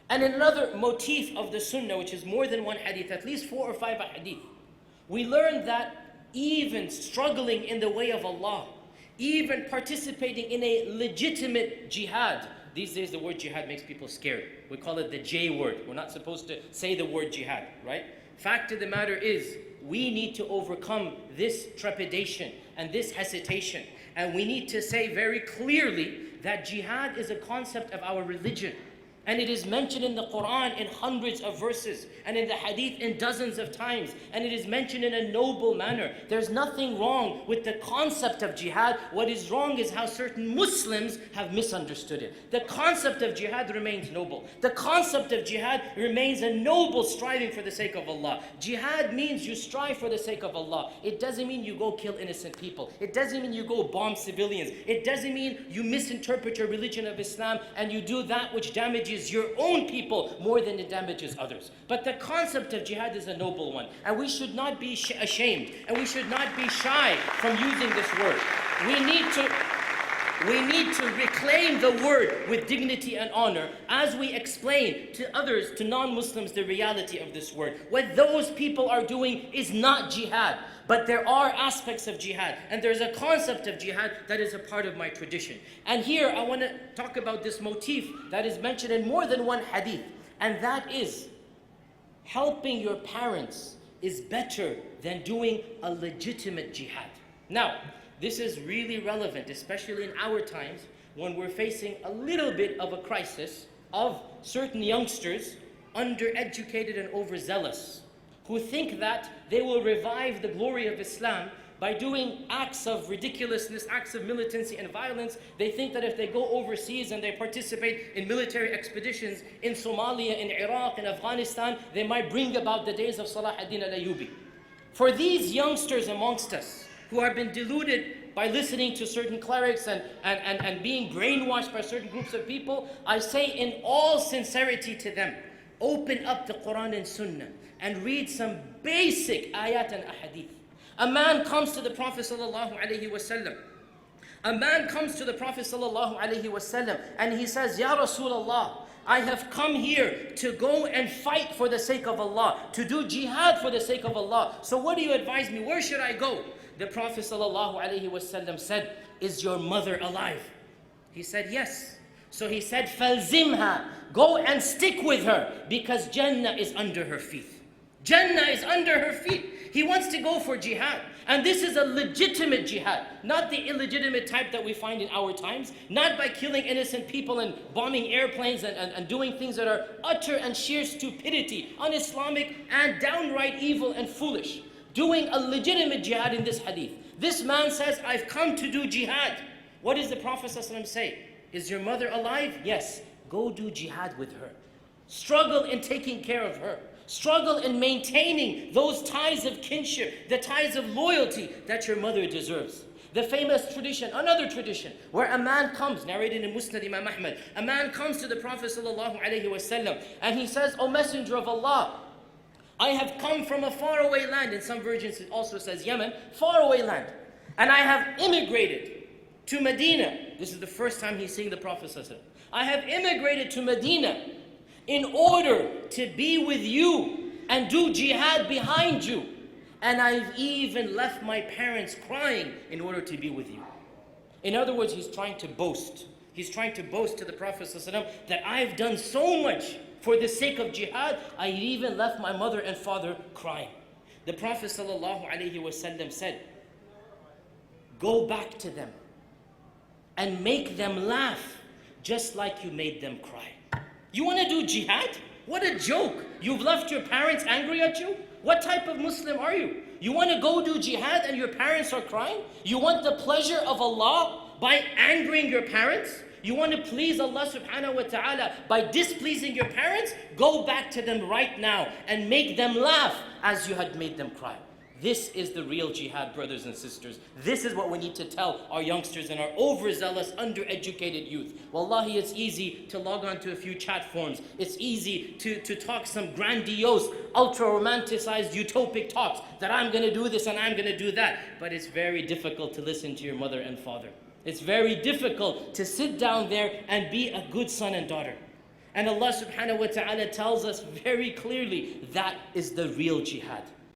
And another motif of the Sunnah, which is more than one hadith, at least 4 or 5 hadith, we learn that even struggling in the way of Allah, even participating in a legitimate jihad. These days the word jihad makes people scared. We call it the J word. We're not supposed to say the word jihad, right? Fact of the matter is, we need to overcome this trepidation and this hesitation. And we need to say very clearly that jihad is a concept of our religion. And it is mentioned in the Quran in hundreds of verses, and in the hadith in dozens of times, and it is mentioned in a noble manner. There's nothing wrong with the concept of jihad. What is wrong is how certain Muslims have misunderstood it. The concept of jihad remains noble. The concept of jihad remains a noble striving for the sake of Allah. Jihad means you strive for the sake of Allah. It doesn't mean you go kill innocent people. It doesn't mean you go bomb civilians. It doesn't mean you misinterpret your religion of Islam and you do that which damages your own people more than it damages others. But the concept of jihad is a noble one, and we should not be ashamed, and we should not be shy from using this word. We need to reclaim the word with dignity and honor as we explain to others, to non-Muslims, the reality of this word. What those people are doing is not jihad, but there are aspects of jihad, and there's a concept of jihad that is a part of my tradition. And here I want to talk about this motif that is mentioned in more than one hadith, and that is helping your parents is better than doing a legitimate jihad. Now, this is really relevant, especially in our times when we're facing a little bit of a crisis of certain youngsters, undereducated and overzealous, who think that they will revive the glory of Islam by doing acts of ridiculousness, acts of militancy and violence. They think that if they go overseas and they participate in military expeditions in Somalia, in Iraq, in Afghanistan, they might bring about the days of Salah ad-Din al-Ayyubi. For these youngsters amongst us, who have been deluded by listening to certain clerics and being brainwashed by certain groups of people, I say in all sincerity to them, open up the Quran and Sunnah and read some basic ayat and ahadith. A man comes to the Prophet sallallahu alaihi wasallam. A man comes to the Prophet sallallahu alaihi wasallam and he says, Ya Rasulullah, I have come here to go and fight for the sake of Allah, to do jihad for the sake of Allah. So what do you advise me? Where should I go? The Prophet ﷺ said, is your mother alive? He said, yes. So he said, فَالْزِمْهَا, go and stick with her, because Jannah is under her feet. Jannah is under her feet. He wants to go for jihad. And this is a legitimate jihad, not the illegitimate type that we find in our times, not by killing innocent people and bombing airplanes and doing things that are utter and sheer stupidity, un-Islamic and downright evil and foolish. Doing a legitimate jihad in this hadith. This man says, I've come to do jihad. What does the Prophet ﷺ say? Is your mother alive? Yes. Go do jihad with her. Struggle in taking care of her. Struggle in maintaining those ties of kinship, the ties of loyalty that your mother deserves. The famous tradition, another tradition, where a man comes, narrated in Musnad Imam Ahmad, a man comes to the Prophet ﷺ and he says, O Messenger of Allah, I have come from a faraway land. In some versions it also says Yemen, faraway land. And I have immigrated to Medina. This is the first time he's seeing the Prophet ﷺ. I have immigrated to Medina in order to be with you and do jihad behind you. And I've even left my parents crying in order to be with you. In other words, he's trying to boast. He's trying to boast to the Prophet ﷺ that I've done so much for the sake of jihad, I even left my mother and father crying. The Prophet ﷺ said, go back to them and make them laugh just like you made them cry. You want to do jihad? What a joke. You've left your parents angry at you? What type of Muslim are you? You want to go do jihad and your parents are crying? You want the pleasure of Allah by angering your parents? You want to please Allah subhanahu wa ta'ala by displeasing your parents? Go back to them right now and make them laugh as you had made them cry. This is the real jihad, brothers and sisters. This is what we need to tell our youngsters and our overzealous, undereducated youth. Wallahi, it's easy to log on to a few chat forums. It's easy to talk some grandiose, ultra-romanticized, utopic talks that I'm going to do this and I'm going to do that. But it's very difficult to listen to your mother and father. It's very difficult to sit down there and be a good son and daughter. And Allah subhanahu wa ta'ala tells us very clearly that is the real jihad.